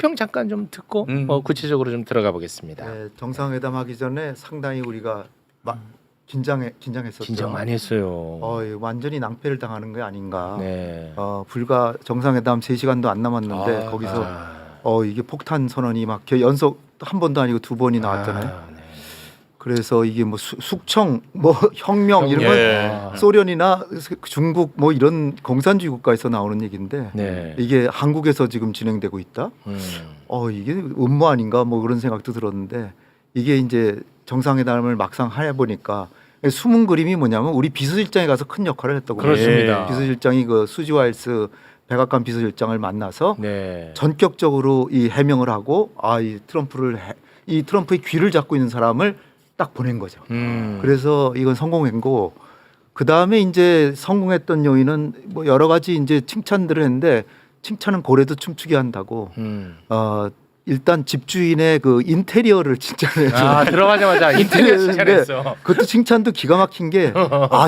총평 잠깐 좀 듣고 구체적으로 좀 들어가 보겠습니다. 네, 정상회담 하기 전에 상당히 우리가 긴장했었죠. 긴장 많이 했어요. 완전히 낭패를 당하는 게 아닌가. 네. 불과 정상회담 3시간도 안 남았는데 거기서 이게 폭탄 선언이 막 연속 한 번도 아니고 2번이 나왔잖아요. 네. 그래서 이게 뭐 숙청, 뭐 혁명 이런 건 소련이나 중국 뭐 이런 공산주의 국가에서 나오는 얘기인데 네. 이게 한국에서 지금 진행되고 있다. 이게 음모 아닌가 뭐 그런 생각도 들었는데 이게 이제 정상회담을 막상 해보니까 숨은 그림이 뭐냐면 우리 비서실장이 가서 큰 역할을 했다고. 그렇습니다. 비서실장이 그 수지 와일스 백악관 비서실장을 만나서 네. 전격적으로 이 해명을 하고 이 트럼프의 귀를 잡고 있는 사람을 딱 보낸 거죠. 그래서 이건 성공한 거고 그 다음에 이제 성공했던 요인은 뭐 여러 가지 이제 칭찬들을 했는데 칭찬은 고래도 춤추게 한다고. 일단 집주인의 그 인테리어를 칭찬해서 들어가자마자 인테리어 칭찬했어. 그것도 칭찬도 기가 막힌 게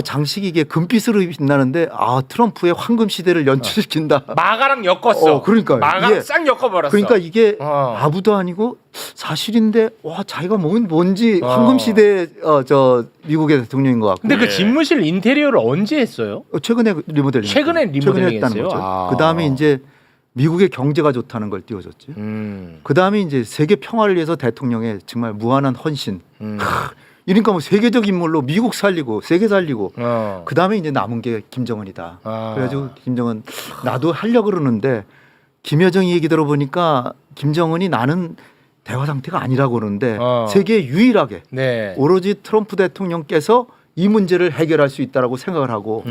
장식이 이게 금빛으로 빛나는데 트럼프의 황금 시대를 연출시킨다. 마가랑 엮었어. 그러니까요. 마가랑 싹 엮어버렸어. 그러니까 이게 아부도 아니고 사실인데 자기가 뭔지 황금 시대 저 미국의 대통령인 것 같고. 근데 그 집무실 인테리어를 언제 했어요? 최근에 리모델링. 최근에 리모델링 했다는 했어요? 거죠. 그 다음에 이제 미국의 경제가 좋다는 걸 띄워줬지. 그 다음에 이제 세계 평화를 위해서 대통령의 정말 무한한 헌신. 이러니까 뭐 세계적 인물로 미국 살리고 세계 살리고. 그 다음에 이제 남은 게 김정은이다. 그래가지고 김정은 나도 하려고 그러는데 김여정 얘기 들어보니까 김정은이 나는 대화 상태가 아니라고 그러는데 세계에 유일하게 오로지 트럼프 대통령께서 이 문제를 해결할 수 있다라고 생각을 하고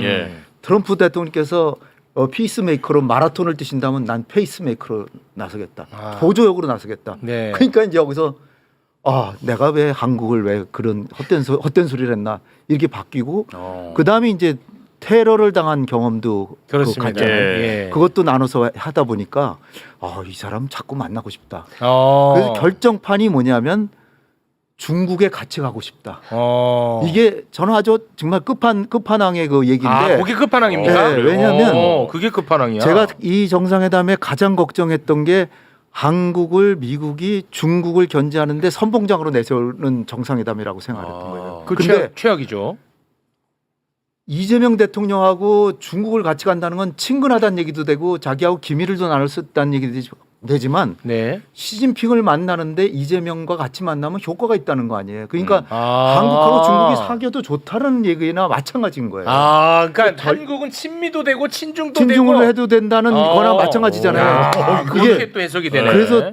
트럼프 대통령께서 피스메이커로 마라톤을 뛰신다면 난 페이스메이커로 나서겠다. 보조역으로 나서겠다. 그러니까 이제 여기서 내가 왜 한국을 왜 그런 헛된 소리를 했나 이렇게 바뀌고 그 다음에 이제 테러를 당한 경험도 갔잖아요. 그것도 나눠서 하다 보니까 이 사람 자꾸 만나고 싶다. 그래서 결정판이 뭐냐면 중국에 같이 가고 싶다. 이게 저는 아주 정말 끝판왕의 그 얘기인데. 그게 끝판왕입니까? 네, 왜냐하면 그게 끝판왕이야. 제가 이 정상회담에 가장 걱정했던 게 한국을 미국이 중국을 견제하는데 선봉장으로 내세우는 정상회담이라고 생각했던 거예요. 근데 최악이죠. 이재명 대통령하고 중국을 같이 간다는 건 친근하다는 얘기도 되고 자기하고 기밀을도 나눌 수 있다는 얘기도 되지만 시진핑을 만나는데 이재명과 같이 만나면 효과가 있다는 거 아니에요. 그러니까 한국하고 중국이 사귀어도 좋다는 얘기나 마찬가지인 거예요. 그러니까 한국은 친미도 되고 친중도 친중으로 되고 해도 된다는 거나 마찬가지잖아요. 그게 또 해석이 되네. 그래서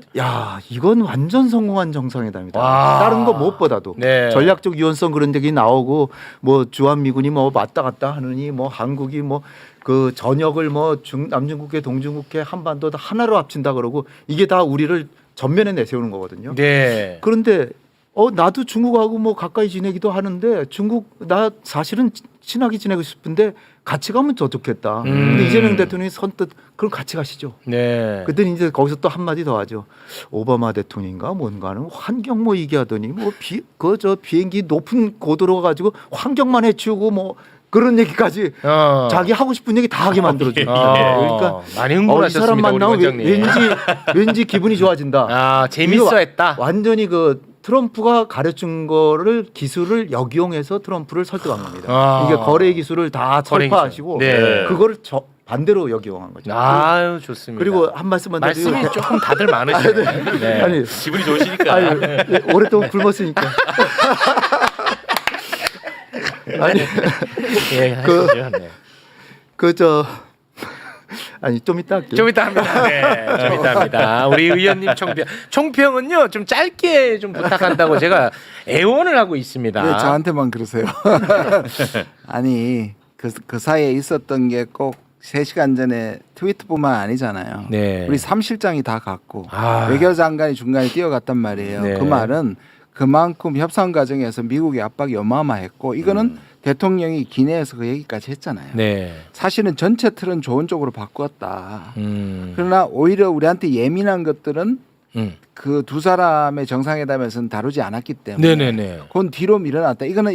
이건 완전 성공한 정상회담이다. 다른 거 무엇보다도 전략적 유연성 그런 얘기 나오고 뭐 주한미군이 뭐 왔다 갔다 하느니 뭐 한국이 뭐 그 전역을 뭐 남중국해 동중국해 한반도 다 하나로 합친다 그러고 이게 다 우리를 전면에 내세우는 거거든요. 그런데 나도 중국하고 뭐 가까이 지내기도 하는데 중국 나 사실은 친하게 지내고 싶은데 같이 가면 더 좋겠다. 근데 이재명 대통령이 선뜻 그럼 같이 가시죠. 그때 이제 거기서 또 한마디 더 하죠. 오바마 대통령인가 뭔가는 환경 뭐 얘기하더니 뭐 비행기 높은 고도로 가지고 환경만 해치우고 뭐 그런 얘기까지 자기 하고 싶은 얘기 다 하게 만들어줍니다. 그러니까 많이 흥분하셨습니다. 이 사람 만나면 왠지 기분이 좋아진다. 재밌어했다. 완전히 그 트럼프가 가르친 거를 기술을 역이용해서 트럼프를 설득한 겁니다. 이게 거래 기술을 다 설파하시고 그거를 반대로 역이용한 거죠. 좋습니다. 그리고 한 말씀만 더 말씀이 조금 다들 많으시네. 아니 기분이 좋으시니까. 오랫동안 굶었으니까. 아니 좀 이따 할게요. 좀 이따 합니다. 좀 이따 합니다. 우리 의원님 총평은요 좀 짧게 좀 부탁한다고 제가 애원을 하고 있습니다. 왜 저한테만 그러세요? 아니 그 사이에 있었던 게 꼭 3시간 전에 트위터뿐만 아니잖아요. 우리 3실장이 다 갔고 외교장관이 중간에 뛰어갔단 말이에요. 그 말은 그만큼 협상 과정에서 미국의 압박이 어마어마했고 이거는 대통령이 기내에서 그 얘기까지 했잖아요. 사실은 전체 틀은 좋은 쪽으로 바꾸었다. 그러나 오히려 우리한테 예민한 것들은 그 두 사람의 정상회담에서는 다루지 않았기 때문에 네네네. 그건 뒤로 밀어놨다. 이거는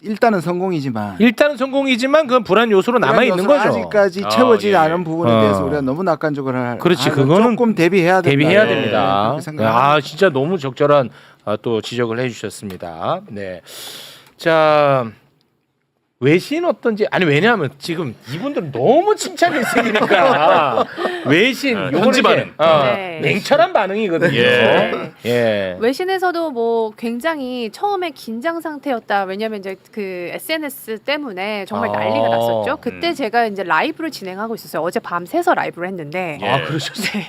일단은 성공이지만 그건 불안 요소로 남아 있는 거죠. 아직까지 채워지지 않은 부분에 대해서 우리가 너무 낙관적으로 그렇지. 그거는 조금 대비해야 됩니다. 생각합니다. 진짜 너무 적절한 또 지적을 해주셨습니다. 네. 자. 외신 어떤지 왜냐하면 지금 이분들은 너무 칭찬이 있으니까 외신 현지 반응 냉철한 반응이거든요. 예. 외신에서도 뭐 굉장히 처음에 긴장 상태였다. 왜냐하면 이제 그 SNS 때문에 정말 난리가 났었죠. 그때 제가 이제 라이브를 진행하고 있었어요. 어제 밤 새서 라이브를 했는데 그러셨어요?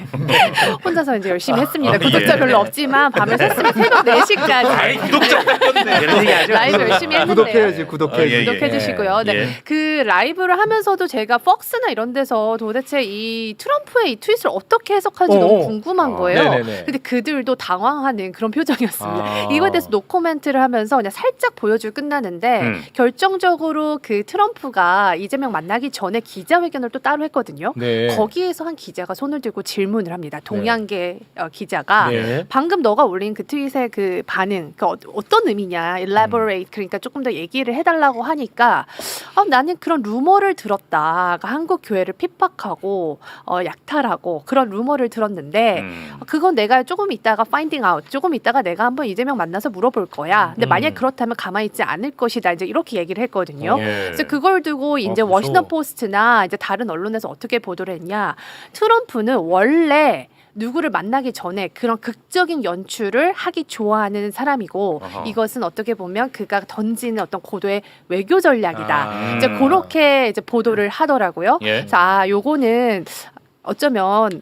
혼자서 이제 열심히 했습니다. 구독자 별로 없지만 밤을 샜으면 새벽 4시까지 구독자 라이브 열심히 했는데 구독해야지. 주시고요. 네. 그 라이브를 하면서도 제가 폭스나 이런 데서 도대체 이 트럼프의 이 트윗을 어떻게 해석하는지 너무 궁금한 거예요. 근데 그들도 당황하는 그런 표정이었습니다. 이거에 대해서 노코멘트를 하면서 그냥 살짝 보여주고 끝나는데 결정적으로 그 트럼프가 이재명 만나기 전에 기자회견을 또 따로 했거든요. 거기에서 한 기자가 손을 들고 질문을 합니다. 동양계 기자가 방금 너가 올린 그 트윗의 그 반응, 그 어떤 의미냐, elaborate, 그러니까 조금 더 얘기를 해달라고 하니까 나는 그런 루머를 들었다. 한국 교회를 핍박하고 약탈하고 그런 루머를 들었는데 그건 내가 조금 있다가 finding out, 조금 있다가 내가 한번 이재명 만나서 물어볼 거야. 근데 만약 그렇다면 가만히 있지 않을 것이다. 이제 이렇게 얘기를 했거든요. 그래서 그걸 두고 이제 워싱턴 포스트나 이제 다른 언론에서 어떻게 보도를 했냐? 트럼프는 원래 누구를 만나기 전에 그런 극적인 연출을 하기 좋아하는 사람이고 이것은 어떻게 보면 그가 던지는 어떤 고도의 외교 전략이다. 이제 그렇게 이제 보도를 하더라고요. 자, 요거는 어쩌면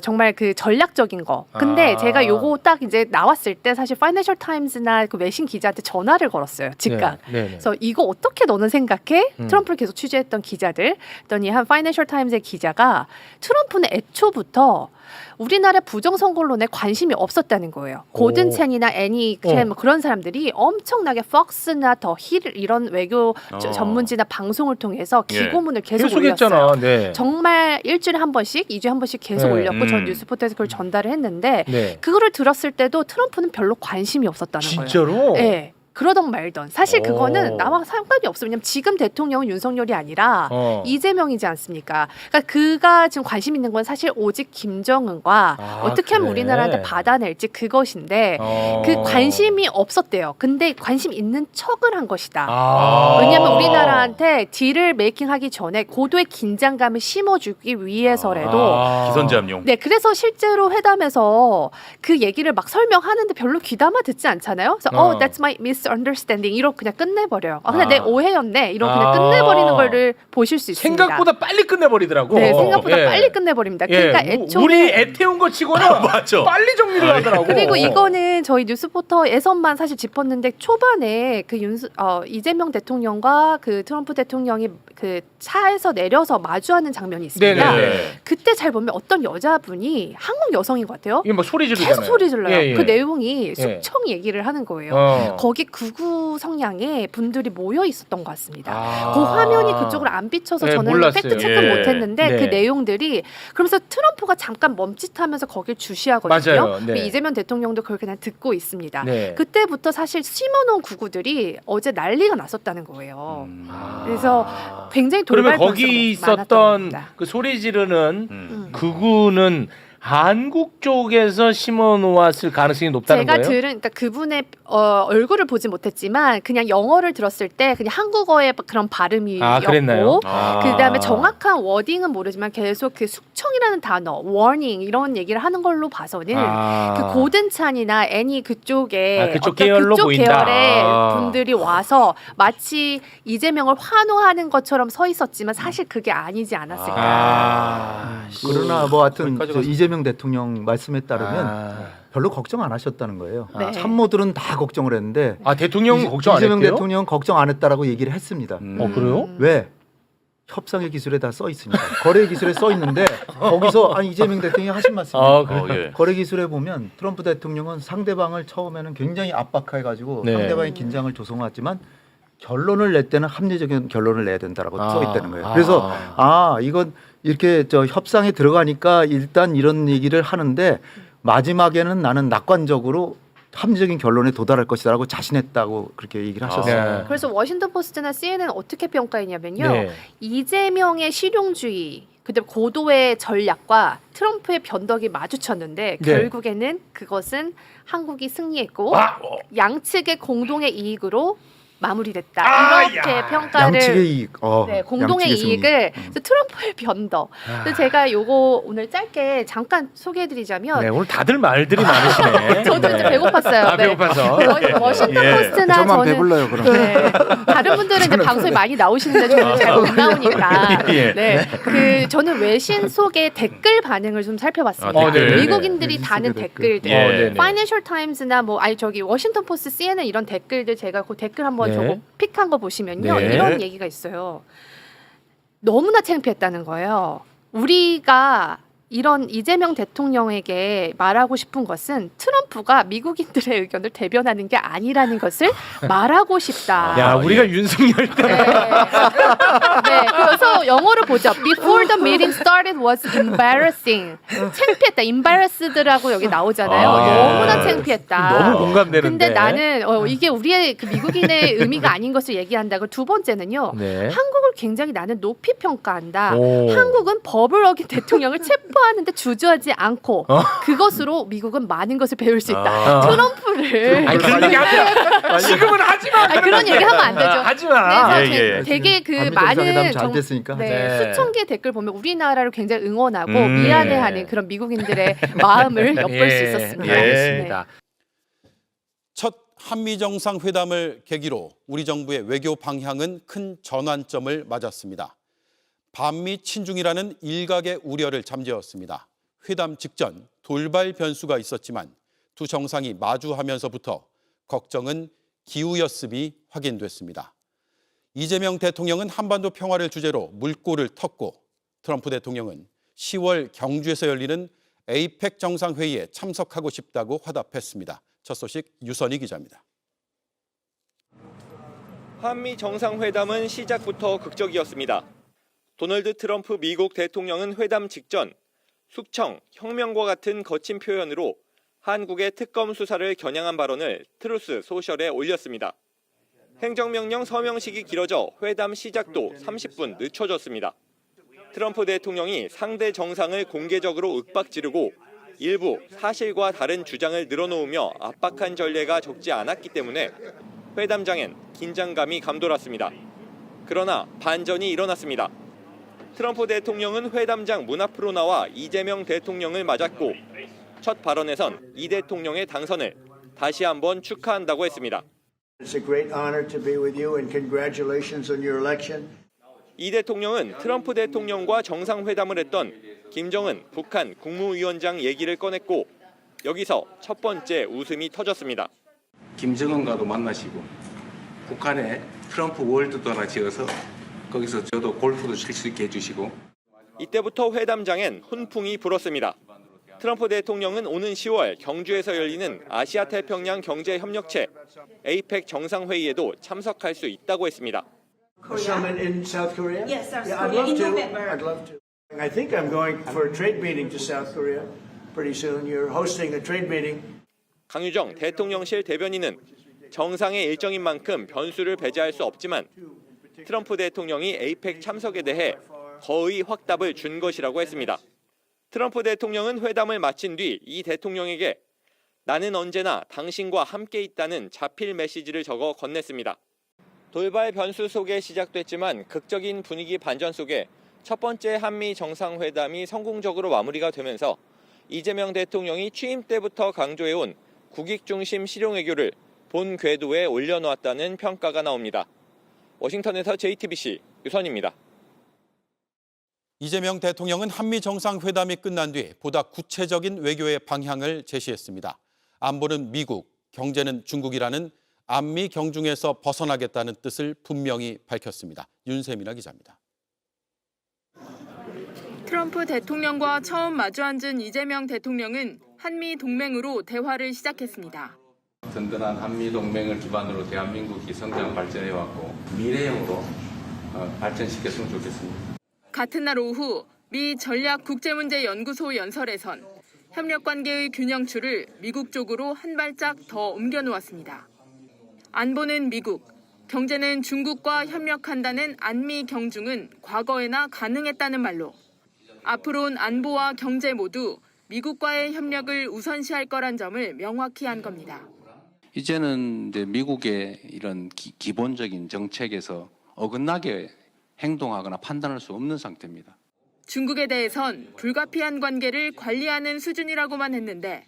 정말 그 전략적인 거. 근데 제가 요거 딱 이제 나왔을 때 사실 파이낸셜 타임즈나 그 외신 기자한테 전화를 걸었어요. 즉각. 그래서 이거 어떻게 너는 생각해? 트럼프를 계속 취재했던 기자들. 그랬더니 한 파이낸셜 타임즈의 기자가 트럼프는 애초부터 우리나라 부정선거론에 관심이 없었다는 거예요. 고든 첸이나 애니 첸 그런 사람들이 엄청나게 폭스나 더 힐 이런 외교 전문지나 방송을 통해서 기고문을 계속 올렸어요. 정말 일주일에 한 번씩, 2주에 한 번씩 계속 올렸고 전 뉴스포터에서 그걸 전달을 했는데 그거를 들었을 때도 트럼프는 별로 관심이 없었다는 거예요. 진짜로? 네. 그러던 말던 사실 그거는 나와 상관이 없어요. 왜냐면 지금 대통령은 윤석열이 아니라 이재명이지 않습니까? 그러니까 그가 지금 관심 있는 건 사실 오직 김정은과 어떻게 하면 우리나라한테 받아낼지 그것인데 그 관심이 없었대요. 근데 관심 있는 척을 한 것이다. 왜냐하면 우리나라한테 딜을 메이킹하기 전에 고도의 긴장감을 심어주기 위해서라도 기선제압용. 네, 그래서 실제로 회담에서 그 얘기를 막 설명하는데 별로 귀담아 듣지 않잖아요. 그래서 that's my misunderstanding 이러고 그냥 끝내버려요. 그냥 내 오해였네 이러고 그냥 끝내버리는 거를 보실 수 있습니다. 생각보다 빨리 끝내버리더라고. 네, 생각보다 빨리 끝내버립니다. 그러니까 애초에 우리 애태운 거 치고는 빨리 정리를 하더라고. 그리고 이거는 저희 뉴스포터에서만 사실 짚었는데 초반에 그 이재명 대통령과 그 트럼프 대통령이 그 차에서 내려서 마주하는 장면이 있습니다. 그때 잘 보면 어떤 여자분이 한국 여성인 것 같아요. 이게 뭐 소리 지르잖아요. 계속 소리 질러요. 그 내용이 숙청 얘기를 하는 거예요. 거기 극우 성향의 분들이 모여 있었던 것 같습니다. 그 화면이 그쪽으로 안 비쳐서 저는 몰랐어요. 팩트 체크 못했는데 그 내용들이 그러면서 트럼프가 잠깐 멈칫하면서 거길 주시하거든요. 이재명 대통령도 그걸 그냥 듣고 있습니다. 그때부터 사실 심어놓은 극우들이 어제 난리가 났었다는 거예요. 그래서 굉장히 돌발 그러면 거기 있었던 그 소리 지르는 극우는 한국 쪽에서 심어 놓았을 가능성이 높다는 제가 거예요? 그러니까 그분의 얼굴을 보지 못했지만 그냥 영어를 들었을 때 그냥 한국어의 그런 발음이었고 그다음에 정확한 워딩은 모르지만 계속 그 숙청이라는 단어, warning 이런 얘기를 하는 걸로 봐서는 그 고든찬이나 애니 그쪽에 그쪽 계열로 그쪽 보인다. 계열의 분들이 와서 마치 이재명을 환호하는 것처럼 서 있었지만 사실 그게 아니지 않았을까. 그러나 뭐 하여튼 이재명 대통령 말씀에 따르면 별로 걱정 안 하셨다는 거예요. 참모들은 다 걱정을 했는데 대통령은 걱정 안 했대요? 이재명 대통령은 걱정 안 했다라고 얘기를 했습니다. 그래요? 왜? 협상의 기술에 다 써 있습니다. 거래 기술에 써 있는데 거기서 이재명 대통령이 하신 말씀입니다. 거래 기술에 보면 트럼프 대통령은 상대방을 처음에는 굉장히 압박해가지고 상대방의 긴장을 조성하지만 결론을 낼 때는 합리적인 결론을 내야 된다라고 써 있다는 거예요. 그래서 이건 이렇게 협상에 들어가니까 일단 이런 얘기를 하는데 마지막에는 나는 낙관적으로 합리적인 결론에 도달할 것이다라고 자신했다고 그렇게 얘기를 하셨어요. 네. 그래서 워싱턴 포스트나 CNN은 어떻게 평가했냐면요. 네. 이재명의 실용주의, 그다음 고도의 전략과 트럼프의 변덕이 마주쳤는데 네. 결국에는 그것은 한국이 승리했고 양측의 공동의 이익으로 마무리됐다. 이렇게 평가를 양측의 이익. 네, 공동의 양측의 승리. 이익을 그래서 트럼프의 변덕. 그래서 제가 요거 오늘 짧게 잠깐 소개해드리자면 네, 오늘 다들 말들이 많으시네. 저도 이제 배고팠어요. 아, 네. 배고파서. 워싱턴 예. 포스트나 저만 저는 배불러요 그럼. 네. 다른 분들은 이제 방송에 많이 나오시는데 저는 잘 못 나오니까. 예. 네. 저는 외신 속의 댓글 반응을 좀 살펴봤습니다. 아, 네. 미국인들이 외신 다는 속의 댓글. 댓글들. 어, 네네. 파이낸셜 타임즈나 뭐 아니 저기 워싱턴 포스트, CNN 이런 댓글들 제가 그 댓글 한번 네. 저거 픽한 거 보시면요. 네. 이런 얘기가 있어요. 너무나 창피했다는 거예요. 우리가 이런 이재명 대통령에게 말하고 싶은 것은 트럼프가 미국인들의 의견을 대변하는 게 아니라는 것을 말하고 싶다. 야, 우리가 윤석열 때. 네. 네, 그래서 영어로 보죠. Before the meeting started was embarrassing. 창피했다. embarrassed라고 여기 나오잖아요. 아, 예. 너무나 창피했다. 너무 공감되는데. 근데 나는 이게 우리의 그 미국인의 의미가 아닌 것을 얘기한다고. 두 번째는요. 네. 한국을 굉장히 나는 높이 평가한다. 오. 한국은 법을 어긴 대통령을 체포하는데 주저하지 않고 그것으로 미국은 많은 것을 배울 수 있다. 트럼프를 아니, 그런 얘기 하지 지금은 하지 마. 아니, 그런 얘기 하면 안 되죠. 하지 마. 그래서 예, 예. 되게 그 한미 많은 정상회담 잘 됐으니까. 네, 네. 수천 개의 댓글 보면 우리나라를 굉장히 응원하고 네. 미안해하는 그런 미국인들의 마음을 엿볼 수 있었습니다. 예. 네. 알겠습니다. 첫 한미 정상회담을 계기로 우리 정부의 외교 방향은 큰 전환점을 맞았습니다. 반미 친중이라는 일각의 우려를 잠재웠습니다. 회담 직전 돌발 변수가 있었지만 두 정상이 마주하면서부터 걱정은 기우였음이 확인됐습니다. 이재명 대통령은 한반도 평화를 주제로 물꼬를 텄고 트럼프 대통령은 10월 경주에서 열리는 에이펙 정상회의에 참석하고 싶다고 화답했습니다. 첫 소식 유선희 기자입니다. 한미 정상회담은 시작부터 극적이었습니다. 도널드 트럼프 미국 대통령은 회담 직전 숙청, 혁명과 같은 거친 표현으로 한국의 특검 수사를 겨냥한 발언을 트루스 소셜에 올렸습니다. 행정명령 서명식이 길어져 회담 시작도 30분 늦춰졌습니다. 트럼프 대통령이 상대 정상을 공개적으로 윽박지르고 일부 사실과 다른 주장을 늘어놓으며 압박한 전례가 적지 않았기 때문에 회담장엔 긴장감이 감돌았습니다. 그러나 반전이 일어났습니다. 트럼프 대통령은 회담장 문 앞으로 나와 이재명 대통령을 맞았고 첫 발언에선 이 대통령의 당선을 다시 한번 축하한다고 했습니다. It's a great honor to be with you and congratulations on your election. 이 대통령은 트럼프 대통령과 정상회담을 했던 김정은 북한 국무위원장 얘기를 꺼냈고 여기서 첫 번째 웃음이 터졌습니다. 김정은과도 만나시고 북한에 트럼프 월드도 하나 지어서 거기서 저도 골프도 칠 수 있게 해주시고 이때부터 회담장엔 훈풍이 불었습니다. 트럼프 대통령은 오는 10월 경주에서 열리는 아시아태평양 경제협력체 에이펙 정상회의에도 참석할 수 있다고 했습니다. A summit in South Korea? Yes, South Yeah, I'd Korea love in to. November. I'd love to. I think I'm going for a trade meeting to South Korea pretty soon. You're hosting a trade meeting. 강유정 대통령실 대변인은 정상의 일정인 만큼 변수를 배제할 수 없지만 트럼프 대통령이 에이펙 참석에 대해 거의 확답을 준 것이라고 했습니다. 트럼프 대통령은 회담을 마친 뒤 이 대통령에게 나는 언제나 당신과 함께 있다는 자필 메시지를 적어 건넸습니다. 돌발 변수 속에 시작됐지만 극적인 분위기 반전 속에 첫 번째 한미 정상회담이 성공적으로 마무리가 되면서 이재명 대통령이 취임 때부터 강조해온 국익 중심 실용외교를 본 궤도에 올려놓았다는 평가가 나옵니다. 워싱턴에서 JTBC 유선입니다. 이재명 대통령은 한미 정상회담이 끝난 뒤 보다 구체적인 외교의 방향을 제시했습니다. 안보는 미국, 경제는 중국이라는 안미 경중에서 벗어나겠다는 뜻을 분명히 밝혔습니다. 윤세민아 기자입니다. 트럼프 대통령과 처음 마주 앉은 이재명 대통령은 한미 동맹으로 대화를 시작했습니다. 든든한 한미 동맹을 기반으로 대한민국이 성장 발전해왔고 미래형으로 발전시켰으면 좋겠습니다. 같은 날 오후 미 전략국제문제연구소 연설에선 협력 관계의 균형추를 미국 쪽으로 한 발짝 더 옮겨놓았습니다. 안보는 미국, 경제는 중국과 협력한다는 안미 경중은 과거에나 가능했다는 말로 앞으로는 안보와 경제 모두 미국과의 협력을 우선시할 거란 점을 명확히 한 겁니다. 이제는 이제 미국의 이런 기본적인 정책에서 어긋나게 행동하거나 판단할 수 없는 상태입니다. 중국에 대해선 불가피한 관계를 관리하는 수준이라고만 했는데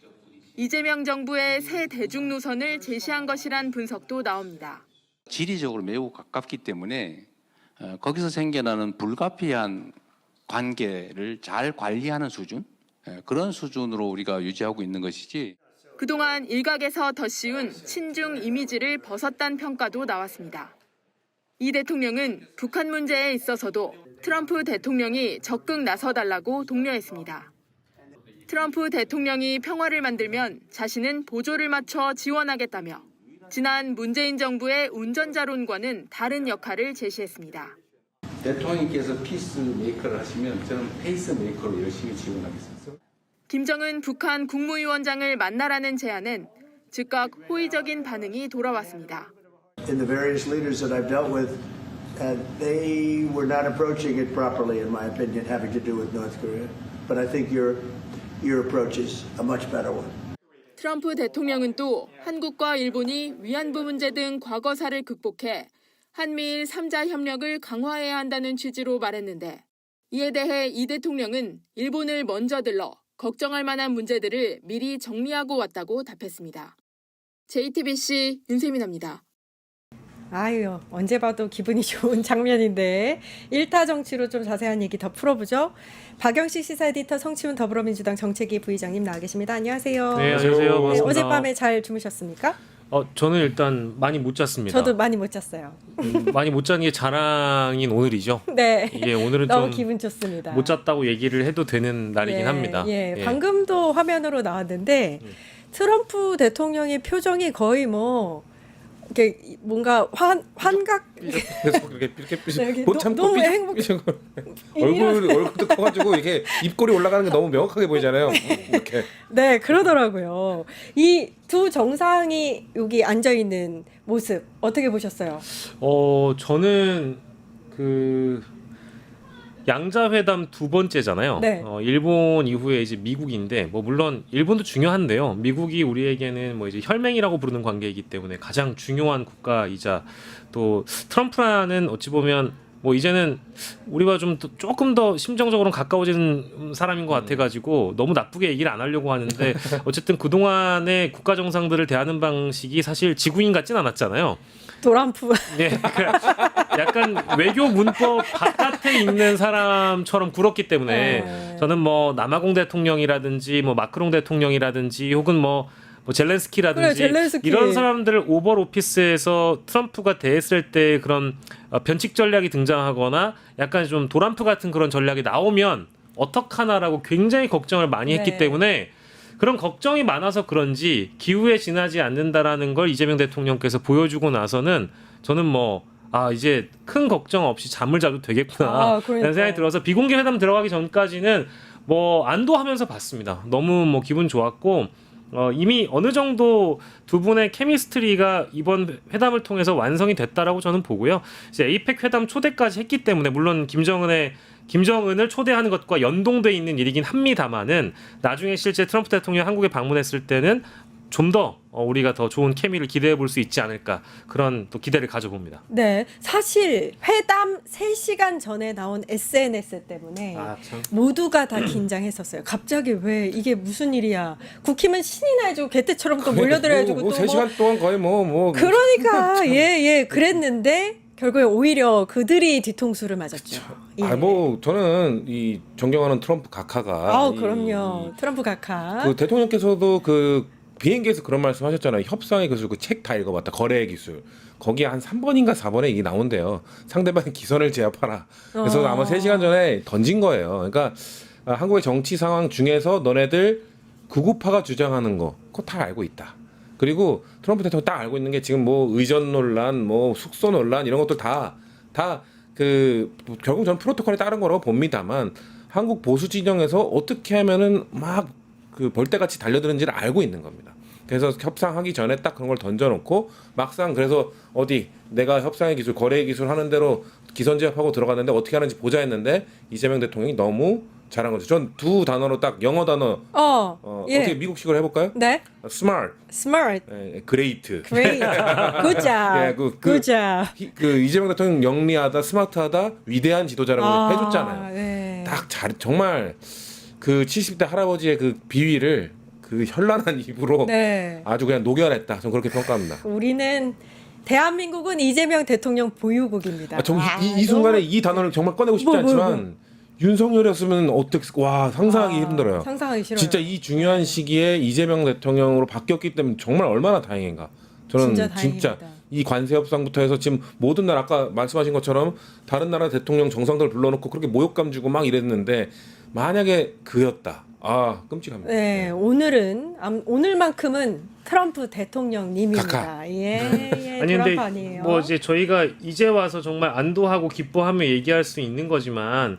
이재명 정부의 새 대중 노선을 제시한 것이란 분석도 나옵니다. 지리적으로 매우 가깝기 때문에 거기서 생겨나는 불가피한 관계를 잘 관리하는 수준? 그런 수준으로 우리가 유지하고 있는 것이지. 그동안 일각에서 더 씌운 친중 이미지를 벗었다는 평가도 나왔습니다. 이 대통령은 북한 문제에 있어서도 트럼프 대통령이 적극 나서달라고 독려했습니다. 트럼프 대통령이 평화를 만들면 자신은 보조를 맞춰 지원하겠다며 지난 문재인 정부의 운전자론과는 다른 역할을 제시했습니다. 대통령께서 피스 메이커를 하시면 저는 페이스 메이커로 열심히 지원하겠습니다. 김정은 북한 국무위원장을 만나라는 제안은 즉각 호의적인 반응이 돌아왔습니다. In the various leaders that I've dealt with, they were not approaching it properly, in my opinion, having to do with North Korea. But I think your approach is a much better one. 트럼프 대통령은 또 한국과 일본이 위안부 문제 등 과거사를 극복해 한미일 3자 협력을 강화해야 한다는 취지로 말했는데 이에 대해 이 대통령은 일본을 먼저 들러 걱정할 만한 문제들을 미리 정리하고 왔다고 답했습니다. JTBC 윤세민입니다. 아유, 언제 봐도 기분이 좋은 장면인데 일타 정치로 좀 자세한 얘기 더 풀어보죠. 박영식 시사 에디터, 성치훈 더불어민주당 정책위 부의장님 나와 계십니다. 안녕하세요. 네, 안녕하세요. 반갑습니다. 네, 어젯밤에 잘 주무셨습니까? 저는 일단 많이 못 잤습니다. 저도 많이 못 잤어요. 많이 못 자는 게 자랑인 오늘이죠. 네. 이게 오늘은 너무 좀 기분 좋습니다. 못 잤다고 얘기를 해도 되는 날이긴 예, 합니다. 예, 방금도 화면으로 나왔는데 트럼프 대통령의 표정이 거의 뭐 이렇게 뭔가 환각 계속 이렇게 네, 못 참고 너무 행복. 얼굴도 커가지고 이게 입꼬리 올라가는 게 너무 명확하게 보이잖아요. 이렇게. 네, 그러더라고요. 이 두 정상이 여기 앉아 있는 모습 어떻게 보셨어요? 저는 그 양자회담 두 번째잖아요. 네. 일본 이후에 이제 미국인데 뭐 물론 일본도 중요한데요. 미국이 우리에게는 뭐 이제 혈맹이라고 부르는 관계이기 때문에 가장 중요한 국가이자 또 트럼프라는 어찌 보면 뭐 이제는 우리와 좀 조금 더 심정적으로는 가까워진 사람인 것 같아가지고 너무 나쁘게 얘기를 안 하려고 하는데 어쨌든 그동안의 국가 정상들을 대하는 방식이 사실 지구인 같진 않았잖아요. 도람프. 네, 약간 외교 문법 바깥에 있는 사람처럼 굴었기 때문에 저는 뭐 남아공 대통령이라든지 뭐 마크롱 대통령이라든지 혹은 뭐 젤렌스키라든지 그래, 젤렌스키. 이런 사람들을 오벌 오피스에서 트럼프가 대했을 때 그런 변칙 전략이 등장하거나 약간 좀 도람프 같은 그런 전략이 나오면 어떡하나라고 굉장히 걱정을 많이 했기 네. 때문에 그런 걱정이 많아서 그런지 기후에 지나지 않는다라는 걸 이재명 대통령께서 보여주고 나서는 저는 이제 큰 걱정 없이 잠을 자도 되겠구나 라는 생각이 들어서 비공개 회담 들어가기 전까지는 안도하면서 봤습니다. 너무 기분 좋았고 이미 어느 정도 두 분의 케미스트리가 이번 회담을 통해서 완성이 됐다라고 저는 보고요. 이제 에이펙 회담 초대까지 했기 때문에 물론 김정은을 초대하는 것과 연동돼 있는 일이긴 합니다만은 나중에 실제 트럼프 대통령이 한국에 방문했을 때는 좀 더 우리가 더 좋은 케미를 기대해 볼 수 있지 않을까 그런 또 기대를 가져봅니다. 네, 사실 회담 3시간 전에 나온 SNS 때문에 모두가 다 긴장했었어요. 갑자기 왜 이게 무슨 일이야? 국힘은 신이나 해주고 개떼처럼 또 몰려들어가지고 또 3시간 동안 거의 그러니까 그랬는데 결국에 오히려 그들이 뒤통수를 맞았죠. 저는 이 존경하는 트럼프 각하가 그럼요. 트럼프 각하. 그 대통령께서도 그 비행기에서 그런 말씀하셨잖아요. 협상의 기술, 그 책 다 읽어봤다. 거래의 기술. 거기에 한 3번인가 4번에 이게 나온대요. 상대방의 기선을 제압하라. 그래서 아마 3시간 전에 던진 거예요. 그러니까 한국의 정치 상황 중에서 너네들 극우파가 주장하는 거, 그거 다 알고 있다. 그리고 트럼프 대통령 딱 알고 있는 게 지금 의전 논란, 숙소 논란 이런 것들 다 결국 전 프로토콜에 따른 거라고 봅니다만 한국 보수 진영에서 어떻게 하면은 막 그 벌떼같이 달려드는지를 알고 있는 겁니다. 그래서 협상하기 전에 딱 그런 걸 던져놓고 막상 그래서 어디 내가 협상의 기술, 거래의 기술 하는 대로 기선제압하고 들어갔는데 어떻게 하는지 보자 했는데 이재명 대통령이 너무 잘한 거죠. 전 두 단어로 딱 영어 단어 예. 어떻게 미국식으로 해볼까요? 네. Smart, Smart. Great. Great. Good job. 예, Good job. 그 이재명 대통령 영리하다, 스마트하다, 위대한 지도자라고 해줬잖아요. 네. 딱 정말 그 70대 할아버지의 그 비위를 그 현란한 입으로 네. 아주 그냥 녹여냈다. 저는 그렇게 평가합니다. 우리는 대한민국은 이재명 대통령 보유국입니다. 이 순간에 이 단어를 정말 꺼내고 싶지 않지만 윤석열이었으면 와 상상하기 힘들어요. 상상하기 싫어요. 진짜 이 중요한 시기에 이재명 대통령으로 바뀌었기 때문에 정말 얼마나 다행인가. 저는 진짜 이 관세 협상부터 해서 지금 모든 나라 아까 말씀하신 것처럼 다른 나라 대통령 정상들 불러놓고 그렇게 모욕감 주고 막 이랬는데 만약에 그였다. 끔찍합니다. 네, 오늘만큼은 트럼프 대통령님입니다. 예, 아니 근데 아니에요. 뭐 이제 저희가 이제 와서 정말 안도하고 기뻐하며 얘기할 수 있는 거지만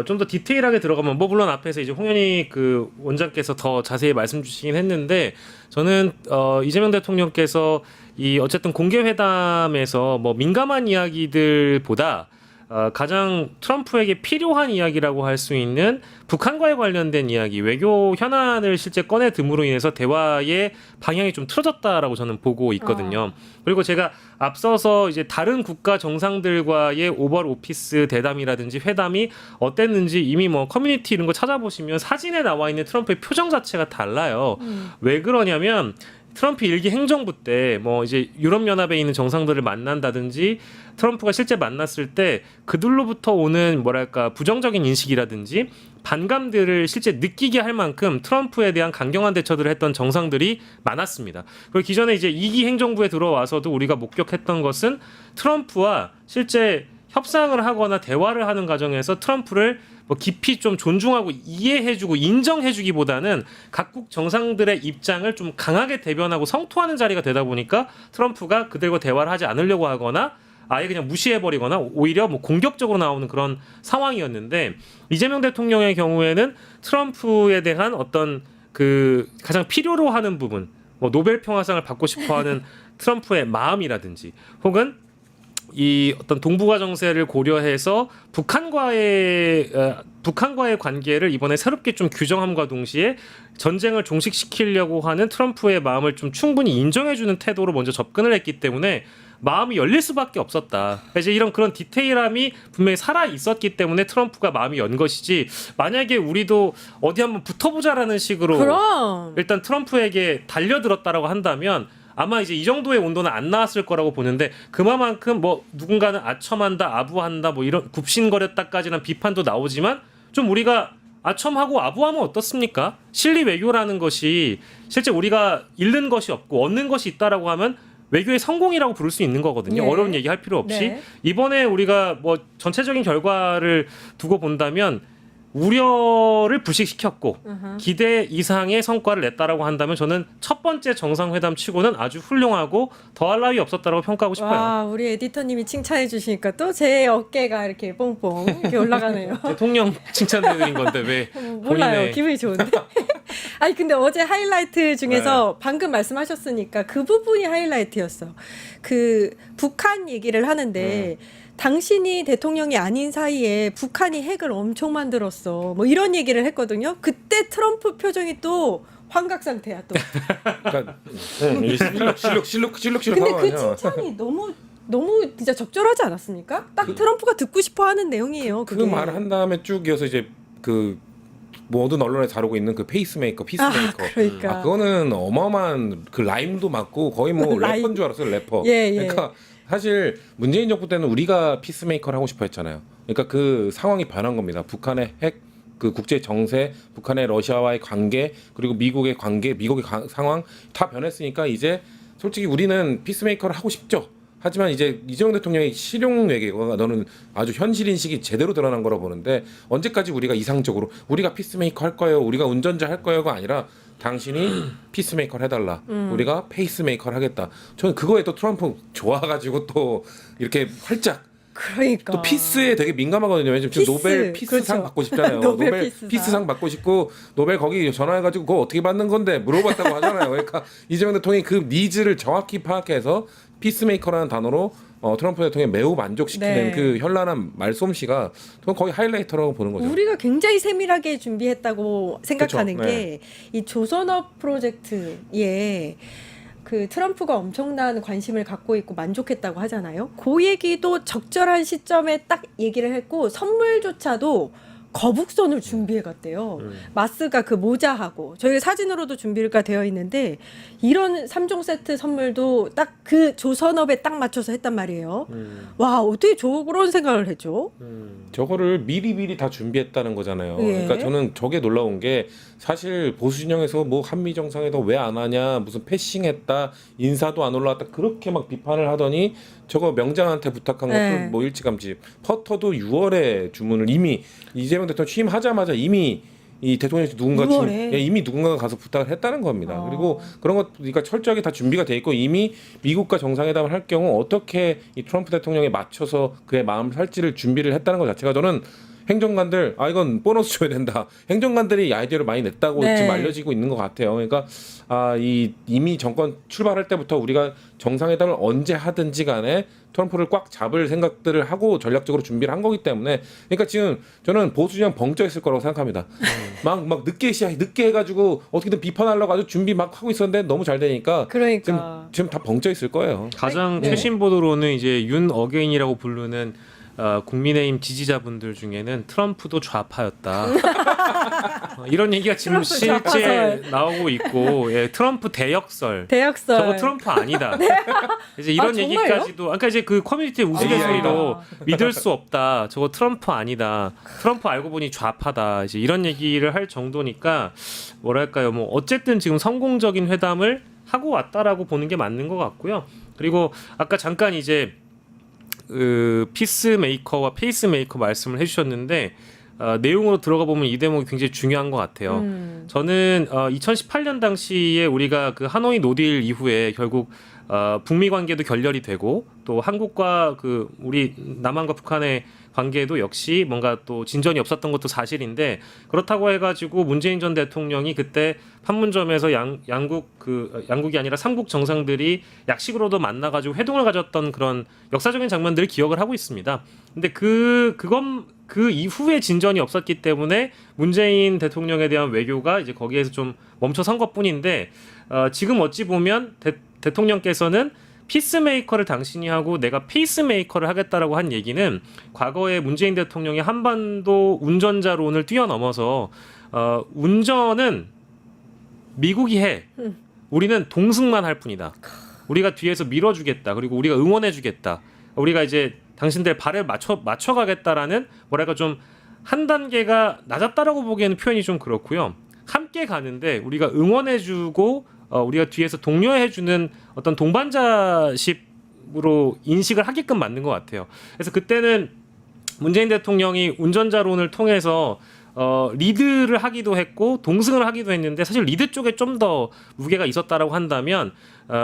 좀 더 디테일하게 들어가면 뭐 물론 앞에서 이제 홍현희 그 원장께서 더 자세히 말씀 주시긴 했는데 저는 이재명 대통령께서 이 어쨌든 공개 회담에서 뭐 민감한 이야기들보다 가장 트럼프에게 필요한 이야기라고 할 수 있는 북한과에 관련된 이야기, 외교 현안을 실제 꺼내 듬으로 인해서 대화의 방향이 좀 틀어졌다라고 저는 보고 있거든요. 그리고 제가 앞서서 이제 다른 국가 정상들과의 오벌 오피스 대담이라든지 회담이 어땠는지 이미 뭐 커뮤니티 이런 거 찾아보시면 사진에 나와 있는 트럼프의 표정 자체가 달라요. 왜 그러냐면 트럼프 일기 행정부 때 뭐 이제 유럽연합에 있는 정상들을 만난다든지 트럼프가 실제 만났을 때 그들로부터 오는 뭐랄까 부정적인 인식이라든지 반감들을 실제 느끼게 할 만큼 트럼프에 대한 강경한 대처들을 했던 정상들이 많았습니다. 그리고 기존에 이제 2기 행정부에 들어와서도 우리가 목격했던 것은 트럼프와 실제 협상을 하거나 대화를 하는 과정에서 트럼프를 뭐 깊이 좀 존중하고 이해해주고 인정해주기보다는 각국 정상들의 입장을 좀 강하게 대변하고 성토하는 자리가 되다 보니까 트럼프가 그들과 대화를 하지 않으려고 하거나 아예 그냥 무시해버리거나 오히려 뭐 공격적으로 나오는 그런 상황이었는데 이재명 대통령의 경우에는 트럼프에 대한 어떤 그 가장 필요로 하는 부분, 뭐 노벨 평화상을 받고 싶어하는 트럼프의 마음이라든지 혹은 이 어떤 동북아 정세를 고려해서 북한과의 관계를 이번에 새롭게 좀 규정함과 동시에 전쟁을 종식시키려고 하는 트럼프의 마음을 좀 충분히 인정해주는 태도로 먼저 접근을 했기 때문에 마음이 열릴 수밖에 없었다. 이제 이런 그런 디테일함이 분명히 살아 있었기 때문에 트럼프가 마음이 연 것이지 만약에 우리도 어디 한번 붙어보자라는 식으로 일단 트럼프에게 달려들었다라고 한다면 아마 이제 이 정도의 온도는 안 나왔을 거라고 보는데 그만큼 뭐 누군가는 아첨한다, 아부한다, 뭐 이런 굽신거렸다까지는 비판도 나오지만 좀 우리가 아첨하고 아부하면 어떻습니까? 실리 외교라는 것이 실제 우리가 잃는 것이 없고 얻는 것이 있다라고 하면 외교의 성공이라고 부를 수 있는 거거든요. 네. 어려운 얘기 할 필요 없이 네. 이번에 우리가 뭐 전체적인 결과를 두고 본다면 우려를 불식시켰고 기대 이상의 성과를 냈다라고 한다면 저는 첫 번째 정상회담 치고는 아주 훌륭하고 더할 나위 없었다라고 평가하고 싶어요. 와, 우리 에디터님이 칭찬해 주시니까 또 제 어깨가 이렇게 뽕뽕 이렇게 올라가네요. 대통령 칭찬해드린 건데 왜 몰라요. 기분이 좋은데. 아니 근데 어제 하이라이트 중에서 네. 방금 말씀하셨으니까 그 부분이 하이라이트였어. 그 북한 얘기를 하는데 당신이 대통령이 아닌 사이에 북한이 핵을 엄청 만들었어. 뭐 이런 얘기를 했거든요. 그때 트럼프 표정이 또 환각 상태야 또. 그러니까 실룩 근데 그 칭찬이 너무 진짜 적절하지 않았습니까? 딱 트럼프가 듣고 싶어 하는 내용이에요. 그 말을 한 다음에 쭉 이어서 이제 그 모든 언론에 다루고 있는 그 페이스메이커, 피스메이커. 그러니까. 그거는 어마어마한 그 라임도 맞고 거의 뭐 래퍼인 줄 알았어요, 래퍼. 예. 그러니까 사실 문재인 정부 때는 우리가 피스메이커를 하고 싶어 했잖아요. 그러니까 그 상황이 변한 겁니다. 북한의 핵, 그 국제 정세, 북한의 러시아와의 관계, 그리고 미국의 관계, 미국의 상황 다 변했으니까 이제 솔직히 우리는 피스메이커를 하고 싶죠. 하지만 이제 이재명 대통령의 실용 외교가 너는 아주 현실 인식이 제대로 드러난 거라 보는데 언제까지 우리가 이상적으로 우리가 피스메이커 할 거예요, 우리가 운전자 할 거예요가 아니라 당신이 피스메이커를 해달라, 우리가 페이스메이커를 하겠다. 저는 그거에 또 트럼프 좋아가지고 또 이렇게 활짝 그러니까 또 피스에 되게 민감하거든요. 왜냐면 지금 노벨 피스상 그렇죠. 받고 싶잖아요. 노벨 피스상 받고 싶고 노벨 거기 전화해가지고 그거 어떻게 받는 건데 물어봤다고 하잖아요. 그러니까 이재명 대통령이 그 니즈를 정확히 파악해서 피스메이커라는 단어로 트럼프 대통령이 매우 만족시키는 네. 그 현란한 말솜씨가 거의 하이라이터라고 보는 거죠. 우리가 굉장히 세밀하게 준비했다고 생각하는 그쵸, 게 이 조선업 프로젝트에 그 트럼프가 엄청난 관심을 갖고 있고 만족했다고 하잖아요. 그 얘기도 적절한 시점에 딱 얘기를 했고 선물조차도 거북선을 준비해 갔대요. 마스가 그 모자하고 저희가 사진으로도 준비가 되어 있는데 이런 3종 세트 선물도 딱 그 조선업에 딱 맞춰서 했단 말이에요. 와 어떻게 저런 생각을 했죠? 저거를 미리 다 준비했다는 거잖아요. 예. 그러니까 저는 저게 놀라운 게 사실 보수 진영에서 뭐 한미 정상회담 왜 안 하냐, 무슨 패싱했다, 인사도 안 올라왔다 그렇게 막 비판을 하더니 저거 명장한테 부탁한 것도 네. 뭐 일찌감치. 퍼터도 6월에 주문을 이미 이재명 대통령 취임하자마자 이미 이 대통령이 이미 누군가가 가서 부탁을 했다는 겁니다. 그리고 그런 것 그러니까 철저하게 다 준비가 돼 있고 이미 미국과 정상회담을 할 경우 어떻게 이 트럼프 대통령에 맞춰서 그의 마음을 살지를 준비를 했다는 것 자체가 저는 행정관들 이건 보너스 줘야 된다. 행정관들이 아이디어를 많이 냈다고 네. 지금 알려지고 있는 것 같아요. 그러니까 이미 정권 출발할 때부터 우리가 정상회담을 언제 하든지 간에 트럼프를 꽉 잡을 생각들을 하고 전략적으로 준비를 한 거기 때문에 그러니까 지금 저는 보수 진영 벙쪄 있을 거라고 생각합니다. 막 늦게 해가지고 어떻게든 비판하려고 아주 준비 막 하고 있었는데 너무 잘 되니까 그러니까 지금 다 벙쪄 있을 거예요. 가장 네. 최신 보도로는 이제 윤 어게인이라고 부르는 국민의힘 지지자분들 중에는 트럼프도 좌파였다. 이런 얘기가 지금 트럼프 실제 좌파설. 나오고 있고, 예, 트럼프 대역설. 대역설. 저거 트럼프 아니다. 이제 이런 정말요? 얘기까지도, 그러니까 이제 그 커뮤니티 우스갯소리로 믿을 수 없다. 저거 트럼프 아니다. 트럼프 알고 보니 좌파다. 이제 이런 얘기를 할 정도니까 뭐랄까요, 뭐 어쨌든 지금 성공적인 회담을 하고 왔다라고 보는 게 맞는 것 같고요. 그리고 아까 잠깐 이제 피스메이커와 페이스메이커 말씀을 해주셨는데 내용으로 들어가 보면 이 대목이 굉장히 중요한 것 같아요. 저는 2018년 당시에 우리가 그 하노이 노딜 이후에 결국 북미 관계도 결렬이 되고 또 한국과 그 우리 남한과 북한의 관계도 역시 뭔가 또 진전이 없었던 것도 사실인데 그렇다고 해가지고 문재인 전 대통령이 그때 판문점에서 양국이 아니라 삼국 정상들이 약식으로도 만나가지고 회동을 가졌던 그런 역사적인 장면들을 기억을 하고 있습니다. 근데 그 이후에 진전이 없었기 때문에 문재인 대통령에 대한 외교가 이제 거기에서 좀 멈춰선 것뿐인데 지금 어찌 보면 대통령께서는 피스메이커를 당신이 하고 내가 페이스메이커를 하겠다라고 한 얘기는 과거에 문재인 대통령이 한반도 운전자론을 뛰어넘어서 운전은 미국이 해. 우리는 동승만 할 뿐이다. 우리가 뒤에서 밀어주겠다. 그리고 우리가 응원해주겠다. 우리가 이제 당신들 발을 맞춰가겠다라는 뭐랄까 좀 한 단계가 낮았다라고 보기에는 표현이 좀 그렇고요. 함께 가는데 우리가 응원해주고 우리가 뒤에서 독려해주는 어떤 동반자십으로 인식을 하게끔 만든 것 같아요. 그래서 그때는 문재인 대통령이 운전자론을 통해서 리드를 하기도 했고 동승을 하기도 했는데 사실 리드 쪽에 좀 더 무게가 있었다라고 한다면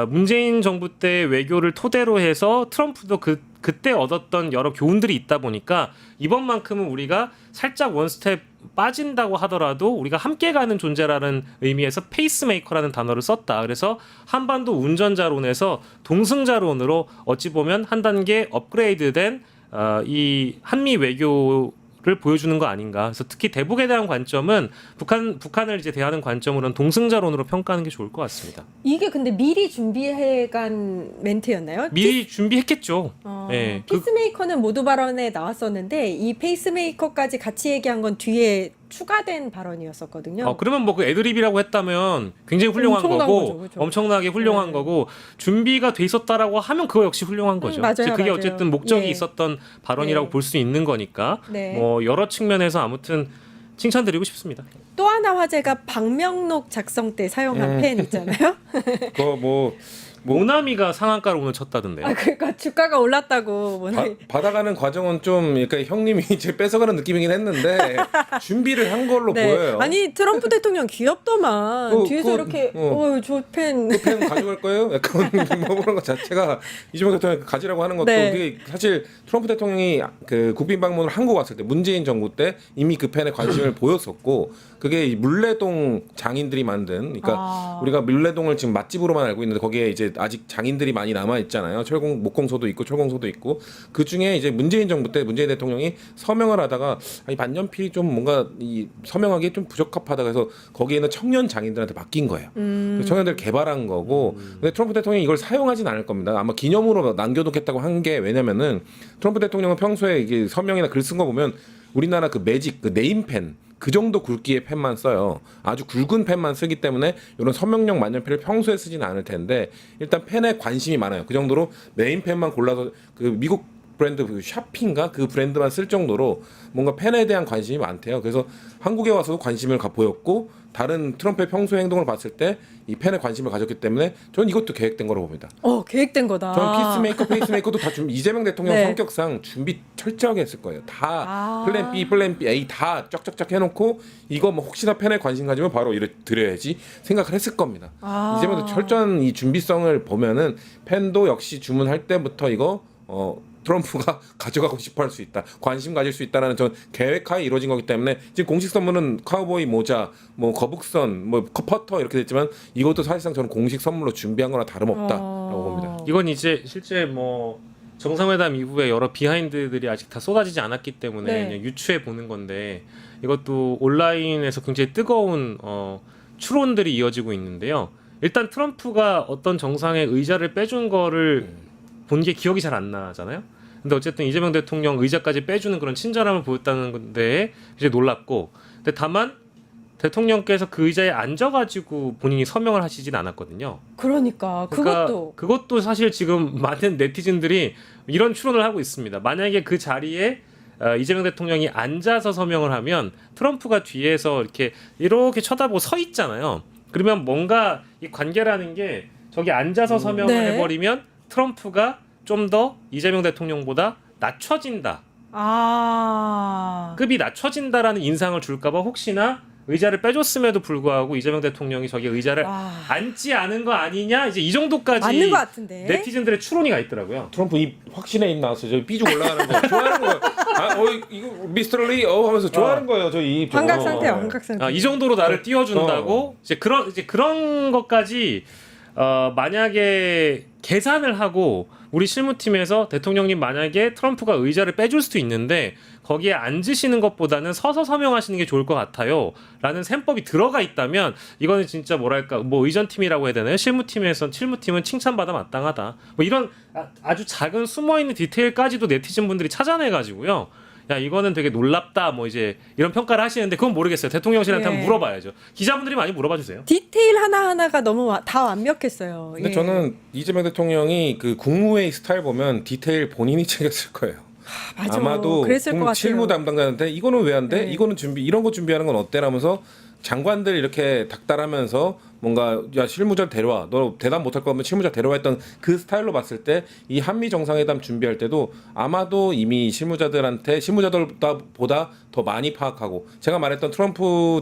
문재인 정부 때 외교를 토대로 해서 트럼프도 그때 얻었던 여러 교훈들이 있다 보니까 이번만큼은 우리가 살짝 원스텝 빠진다고 하더라도 우리가 함께 가는 존재라는 의미에서 페이스메이커라는 단어를 썼다. 그래서 한반도 운전자론에서 동승자론으로 어찌 보면 한 단계 업그레이드된 이 한미 외교를 보여주는 거 아닌가. 그래서 특히 대북에 대한 관점은 북한을 이제 대하는 관점으로는 동승자론으로 평가하는 게 좋을 것 같습니다. 이게 근데 미리 준비해간 멘트였나요? 미리 준비했겠죠. 네. 피스메이커는 모두 발언에 나왔었는데 이 페이스메이커까지 같이 얘기한 건 뒤에 추가된 발언이었었거든요. 그러면 뭐 그 애드립이라고 했다면 굉장히 훌륭한 거고 거죠, 그렇죠. 엄청나게 훌륭한 거고 준비가 돼 있었다라고 하면 그거 역시 훌륭한 거죠. 맞아요, 그게 맞아요. 어쨌든 목적이 예. 있었던 발언이라고 볼 수 있는 거니까 네. 뭐 여러 측면에서 아무튼 칭찬드리고 싶습니다. 또 하나 화제가 방명록 작성 때 사용한 펜 있잖아요. 그거 뭐 모나미가 상한가를 오늘 쳤다던데. 아 그러니까 주가가 올랐다고 모나미. 받아가는 과정은 좀 그러니까 형님이 이제 뺏어가는 느낌이긴 했는데 준비를 한 걸로 네. 보여요. 아니 트럼프 대통령 귀엽더만 뒤에서 이렇게 저 펜. 그 펜 가져갈 거예요? 약간 뭐 그런 것 자체가 이재명 대통령 가지라고 하는 것도 네. 그게 사실 트럼프 대통령이 그 국빈 방문을 한국 왔을 때 문재인 정부 때 이미 그 펜에 관심을 보였었고 그게 이 물레동 장인들이 만든 그러니까 우리가 물레동을 지금 맛집으로만 알고 있는데 거기에 이제 아직 장인들이 많이 남아 있잖아요. 목공소도 있고 철공소도 있고 그 중에 이제 문재인 정부 때 문재인 대통령이 서명을 하다가 아니 만년필이 좀 뭔가 이 서명하기에 좀 부적합하다 그래서 거기에는 청년 장인들한테 맡긴 거예요. 그래서 청년들 개발한 거고 근데 트럼프 대통령이 이걸 사용하진 않을 겁니다. 아마 기념으로 남겨두겠다고 한 게 왜냐면은 트럼프 대통령은 평소에 이게 서명이나 글 쓴 거 보면 우리나라 그 매직 그 네임펜 그 정도 굵기의 펜만 써요. 아주 굵은 펜만 쓰기 때문에 이런 서명용 만년필을 평소에 쓰지는 않을 텐데 일단 펜에 관심이 많아요. 그 정도로 네임펜만 골라서 그 미국 브랜드 샤핑가 그 브랜드만 쓸 정도로 뭔가 펜에 대한 관심이 많대요. 그래서 한국에 와서도 관심을 보였고 다른 트럼프의 평소 행동을 봤을 때 이 펜에 관심을 가졌기 때문에 저는 이것도 계획된 거라고 봅니다. 계획된 거다. 저는 페이스메이커도 다 준비. 이재명 대통령 네. 성격상 준비 철저하게 했을 거예요. 다 플랜 B, 플랜 B, A 다 쫙쫙쫙 해놓고 이거 뭐 혹시나 펜에 관심 가지면 바로 이래 드려야지 생각을 했을 겁니다. 이재명도 철저한 이 준비성을 보면은 펜도 역시 주문할 때부터 이거 트럼프가 가져가고 싶어할 수 있다, 관심 가질 수 있다라는 전 계획하에 이루어진 거기 때문에 지금 공식 선물은 카우보이 모자, 뭐 거북선, 뭐 퍼터 이렇게 됐지만 이것도 사실상 저는 공식 선물로 준비한 거나 다름없다라고 봅니다. 이건 이제 실제 뭐 정상회담 이후에 여러 비하인드들이 아직 다 쏟아지지 않았기 때문에 네. 그냥 유추해 보는 건데 이것도 온라인에서 굉장히 뜨거운 추론들이 이어지고 있는데요. 일단 트럼프가 어떤 정상의 의자를 빼준 거를 본 게 기억이 잘 안 나잖아요. 근데 어쨌든 이재명 대통령 의자까지 빼주는 그런 친절함을 보였다는 건데 이제 놀랍고, 근데 다만 대통령께서 그 의자에 앉아가지고 본인이 서명을 하시진 않았거든요. 그러니까 그것도 사실 지금 많은 네티즌들이 이런 추론을 하고 있습니다. 만약에 그 자리에 이재명 대통령이 앉아서 서명을 하면 트럼프가 뒤에서 이렇게 쳐다보고 서 있잖아요. 그러면 뭔가 이 관계라는 게 저기 앉아서 서명을 네. 해버리면 트럼프가 좀 더 이재명 대통령보다 낮춰진다. 급이 낮춰진다라는 인상을 줄까봐 혹시나 의자를 빼줬음에도 불구하고 이재명 대통령이 저기 의자를 앉지 않은 거 아니냐, 이제 이 정도까지 맞는 것 같은데. 네티즌들의 추론이 가 있더라고요. 트럼프 입 확신의 입 나왔어요. 저 삐죽 올라가는 거 좋아하는 거예요. 이거 미스터 리 하면서 좋아하는 거예요. 저 입. 환각 상태야, 환각 상태. 이 정도로 나를 띄워준다고 이제 그런 것까지 만약에 계산을 하고 우리 실무팀에서 대통령님 만약에 트럼프가 의자를 빼줄 수도 있는데 거기에 앉으시는 것보다는 서서 서명하시는 게 좋을 것 같아요 라는 셈법이 들어가 있다면 이거는 진짜 뭐랄까 뭐 의전팀이라고 해야 되나요? 실무팀은 칭찬받아 마땅하다, 뭐 이런 아주 작은 숨어있는 디테일까지도 네티즌 분들이 찾아내가지고요, 야 이거는 되게 놀랍다 뭐 이제 이런 평가를 하시는데 그건 모르겠어요. 대통령실한테 한번 물어봐야죠. 기자분들이 많이 물어봐 주세요. 디테일 하나하나가 너무 다 완벽했어요. 근데 저는 이재명 대통령이 그 국무회의 스타일 보면 디테일 본인이 챙겼을 거예요. 맞아. 아마도 그랬을 것 같아요. 실무 담당자한테 이거는 왜 안 돼? 네. 이거는 이런 거 준비하는 건 어때라면서 장관들 이렇게 닥달하면서 뭔가 야 실무자 데려와, 너 대답 못할 거면 실무자 데려와 했던 그 스타일로 봤을 때 이 한미 정상회담 준비할 때도 아마도 이미 실무자들보다 더 많이 파악하고, 제가 말했던 트럼프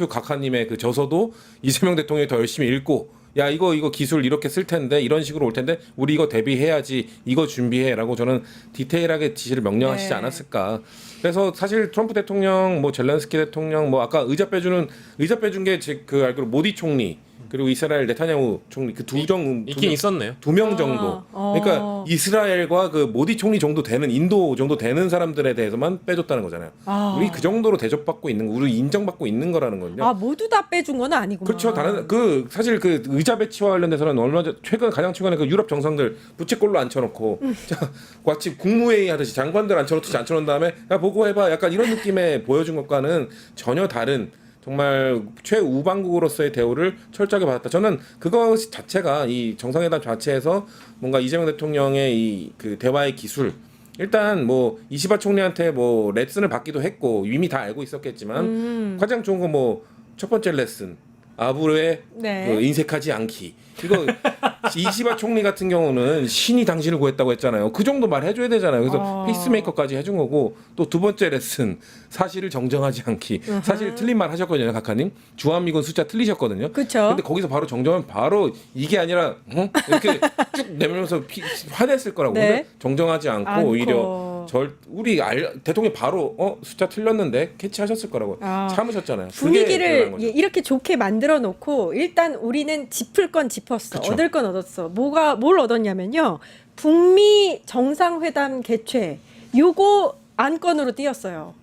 각하님의 그 저서도 이재명 대통령이 더 열심히 읽고 야 이거 기술 이렇게 쓸 텐데 이런 식으로 올 텐데 우리 이거 대비해야지, 이거 준비해라고 저는 디테일하게 지시를 명령하시지 않았을까. 그래서 사실 트럼프 대통령, 뭐 젤렌스키 대통령, 뭐 아까 의자 빼준 게 제 그 알기로 모디 총리 그리고 이스라엘 네타냐후 총리 그 있긴 있었네요. 2명 정도. 그러니까 이스라엘과 그 모디 총리 정도 되는, 인도 정도 되는 사람들에 대해서만 빼줬다는 거잖아요. 우리 그 정도로 대접받고 있는 거, 우리 인정받고 있는 거라는 거죠. 모두 다 빼준 건 아니구나. 그렇죠. 사실 그 의자 배치와 관련돼서는 가장 최근에 그 유럽 정상들 부채꼴로 앉혀놓고 자 마치 국무회의 하듯이 장관들 앉혀놓은 다음에 야 보고 해봐, 약간 이런 느낌의 보여준 것과는 전혀 다른 정말 최우방국으로서의 대우를 철저하게 받았다. 저는 그거 자체가 이 정상회담 자체에서 뭔가 이재명 대통령의 이 그 대화의 기술, 일단 뭐 이시바 총리한테 뭐 레슨을 받기도 했고 이미 다 알고 있었겠지만 가장 좋은 거 뭐 첫 번째 레슨 아부르에 그 인색하지 않기, 이시바 총리 같은 경우는 신이 당신을 구했다고 했잖아요. 그 정도 말 해줘야 되잖아요. 그래서 페이스메이커까지 해준 거고 또 두 번째 레슨 사실을 정정하지 않기. 사실 틀린 말 하셨거든요, 각하님. 주한미군 숫자 틀리셨거든요. 그렇죠. 근데 거기서 바로 정정하면 바로 이게 아니라 이렇게 쭉 내밀면서 화냈을 거라고. 네. 근데 정정하지 않고 오히려 우리 대통령이 바로 숫자 틀렸는데 캐치하셨을 거라고 참으셨잖아요. 분위기를 이렇게 좋게 만들어 놓고 일단 우리는 짚을 건 짚었어. 그쵸. 얻을 건 얻었어. 뭘 얻었냐면요. 북미 정상회담 개최 요거 안건으로 띄었어요.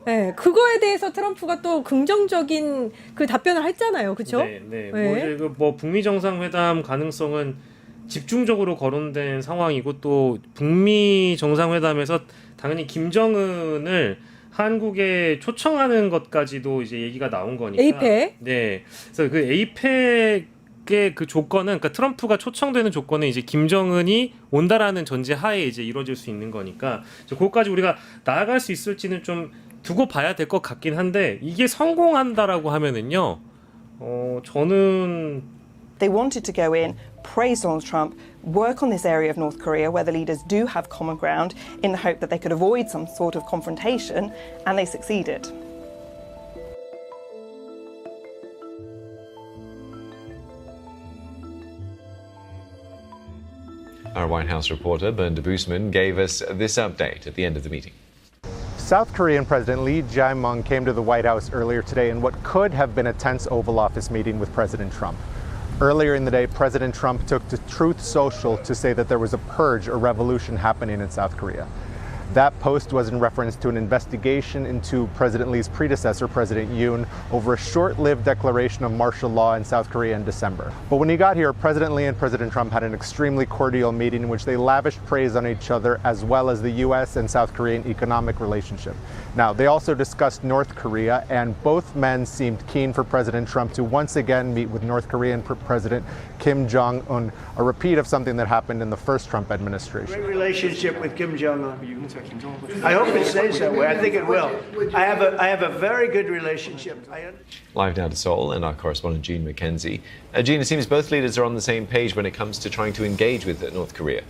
네, 그거에 대해서 트럼프가 또 긍정적인 그 답변을 했잖아요. 그렇죠? 네. 뭐 북미 정상회담 가능성은 집중적으로 거론된 상황이고 또 북미 정상회담에서 당연히 김정은을 한국에 초청하는 것까지도 이제 얘기가 나온 거니까. 에이펙. 네. 그래서 그 에이펙의 그 조건은, 그러니까 트럼프가 초청되는 조건은 이제 김정은이 온다라는 전제 하에 이제 이루어질 수 있는 거니까. 그거까지 우리가 나아갈 수 있을지는 좀 두고 봐야 될 것 같긴 한데 이게 성공한다라고 하면은요. 저는 They wanted to go in, praise Donald Trump, work on this area of North Korea where the leaders do have common ground in the hope that they could avoid some sort of confrontation, and they succeeded. Our White House reporter, Belinda Boosman, gave us this update at the end of the meeting. South Korean President Lee Jae-myung came to the White House earlier today in what could have been a tense Oval Office meeting with President Trump. Earlier in the day, President Trump took to Truth Social to say that there was a purge or revolution happening in South Korea. That post was in reference to an investigation into President Lee's predecessor, President Yoon, over a short-lived declaration of martial law in South Korea in December. But when he got here, President Lee and President Trump had an extremely cordial meeting in which they lavished praise on each other as well as the U.S. and South Korean economic relationship. Now, they also discussed North Korea, and both men seemed keen for President Trump to once again meet with North Korean President Kim Jong-un, a repeat of something that happened in the first Trump administration. Great relationship with Kim Jong-un. I hope it stays that way. I think it will. I have a very good relationship. Live down to Seoul, and our correspondent Jean McKenzie. Jean, it seems both leaders are on the same page when it comes to trying to engage with North Korea.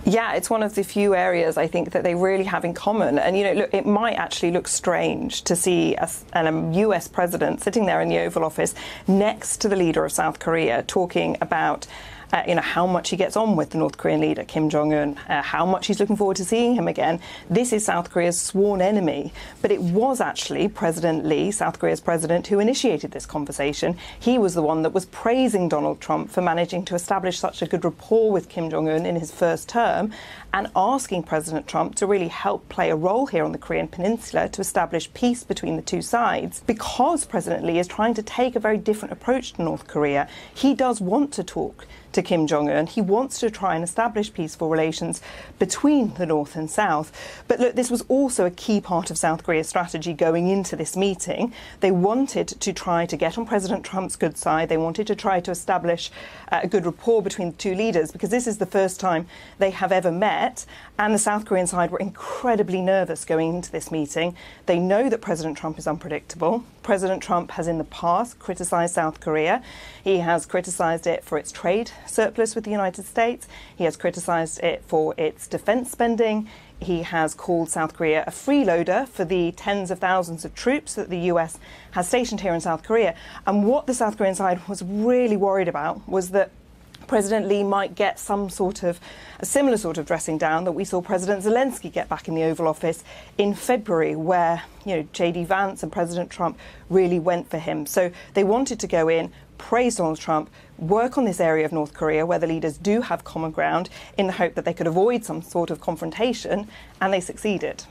Yeah, it's one of the few areas I think that they really have in common. And, you know, look, it might actually look strange to see a US president sitting there in the Oval Office next to the leader of South Korea talking about how much he gets on with the North Korean leader, Kim Jong-un, how much he's looking forward to seeing him again. This is South Korea's sworn enemy. But it was actually President Lee, South Korea's president, who initiated this conversation. He was the one that was praising Donald Trump for managing to establish such a good rapport with Kim Jong-un in his first term, and asking President Trump to really help play a role here on the Korean Peninsula to establish peace between the two sides. Because President Lee is trying to take a very different approach to North Korea, he does want to talk to Kim Jong-un. He wants to try and establish peaceful relations between the North and South. But look, this was also a key part of South Korea's strategy going into this meeting. They wanted to try to get on President Trump's good side. They wanted to try to establish a good rapport between the two leaders, because this is the first time they have ever met. And the South Korean side were incredibly nervous going into this meeting. They know that President Trump is unpredictable. President Trump has in the past criticised South Korea. He has criticised it for its trade surplus with the United States. He has criticised it for its defence spending. He has called South Korea a freeloader for the tens of thousands of troops that the US has stationed here in South Korea. And what the South Korean side was really worried about was that President Lee might get a similar sort of dressing down that we saw President Zelensky get back in the Oval Office in February, where J.D. Vance and President Trump really went for him. So they wanted to go in, praise Donald Trump, work on this area of North Korea where the leaders do have common ground in the hope that they could avoid some sort of confrontation, and they succeeded.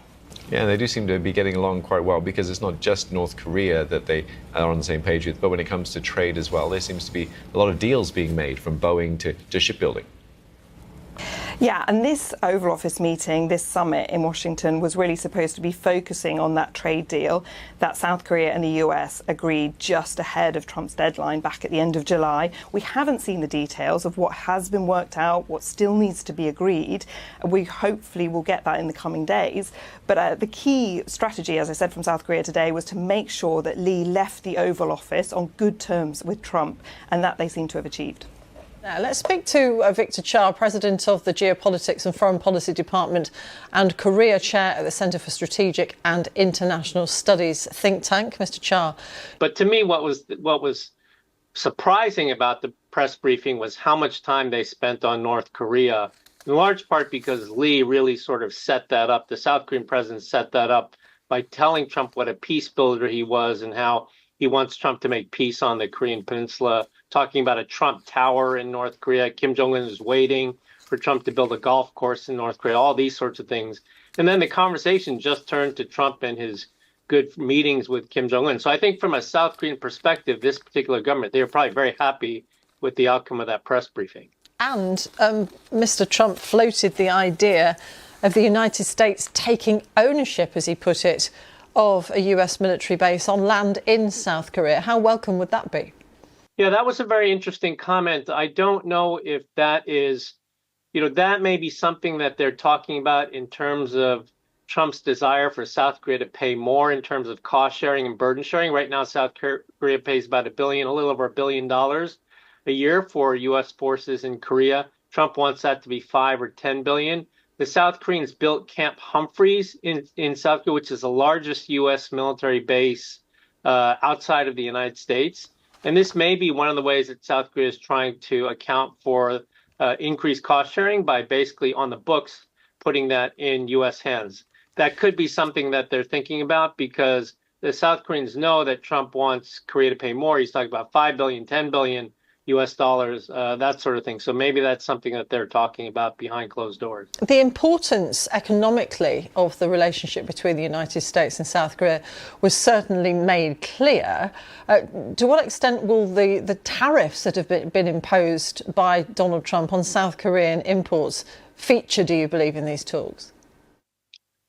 Yeah, they do seem to be getting along quite well, because it's not just North Korea that they are on the same page with, but when it comes to trade as well, there seems to be a lot of deals being made, from Boeing to shipbuilding. Yeah, and this Oval Office meeting, this summit in Washington, was really supposed to be focusing on that trade deal that South Korea and the US agreed just ahead of Trump's deadline back at the end of July. We haven't seen the details of what has been worked out, what still needs to be agreed. We hopefully will get that in the coming days. But the key strategy, as I said, from South Korea today was to make sure that Lee left the Oval Office on good terms with Trump, and that they seem to have achieved. Now, let's speak to Victor Cha, President of the Geopolitics and Foreign Policy Department and Korea Chair at the Center for Strategic and International Studies think tank. Mr. Cha. But to me, what was surprising about the press briefing was how much time they spent on North Korea, in large part because Lee really sort of set that up. The South Korean president set that up by telling Trump what a peace builder he was and how he wants Trump to make peace on the Korean Peninsula, talking about a Trump Tower in North Korea. Kim Jong-un is waiting for Trump to build a golf course in North Korea, all these sorts of things. And then the conversation just turned to Trump and his good meetings with Kim Jong-un. So I think from a South Korean perspective, this particular government, they were probably very happy with the outcome of that press briefing. And Mr. Trump floated the idea of the United States taking ownership, as he put it, of a US military base on land in South Korea. How welcome would that be? Yeah, that was a very interesting comment. I don't know if that is, that may be something that they're talking about in terms of Trump's desire for South Korea to pay more in terms of cost sharing and burden sharing. Right now, South Korea pays about a little over $1 billion a year for U.S. forces in Korea. Trump wants that to be $5 or $10 billion. The South Koreans built Camp Humphreys in South Korea, which is the largest U.S. military base outside of the United States. And this may be one of the ways that South Korea is trying to account for increased cost sharing by basically on the books putting that in U.S. hands. That could be something that they're thinking about because the South Koreans know that Trump wants Korea to pay more. He's talking about $5 billion, $10 billion U.S. dollars, that sort of thing. So maybe that's something that they're talking about behind closed doors. The importance economically of the relationship between the United States and South Korea was certainly made clear. To what extent will the tariffs that have been imposed by Donald Trump on South Korean imports feature, do you believe, in these talks?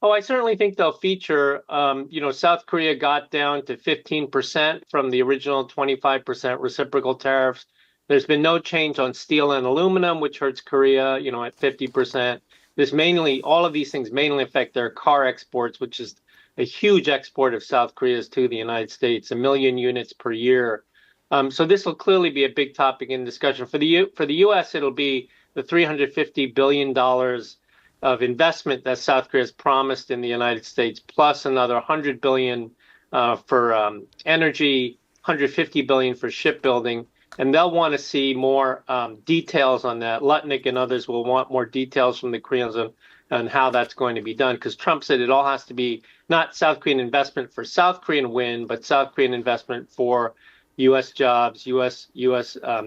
Oh, I certainly think they'll feature. South Korea got down to 15% from the original 25% reciprocal tariffs. There's been no change on steel and aluminum, which hurts Korea, at 50%. All of these things mainly affect their car exports, which is a huge export of South Korea's to the United States, 1 million units per year. So this will clearly be a big topic in discussion. For the U.S., it'll be the $350 billion of investment that South Korea has promised in the United States, plus another $100 billion for energy, $150 billion for shipbuilding. And they'll want to see more details on that. Lutnick and others will want more details from the Koreans on how that's going to be done. Because Trump said it all has to be not South Korean investment for South Korean win, but South Korean investment for U.S. jobs, U.S.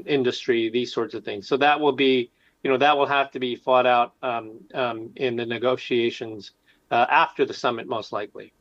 industry, these sorts of things. So that will be, that will have to be fought out in the negotiations after the summit, most likely.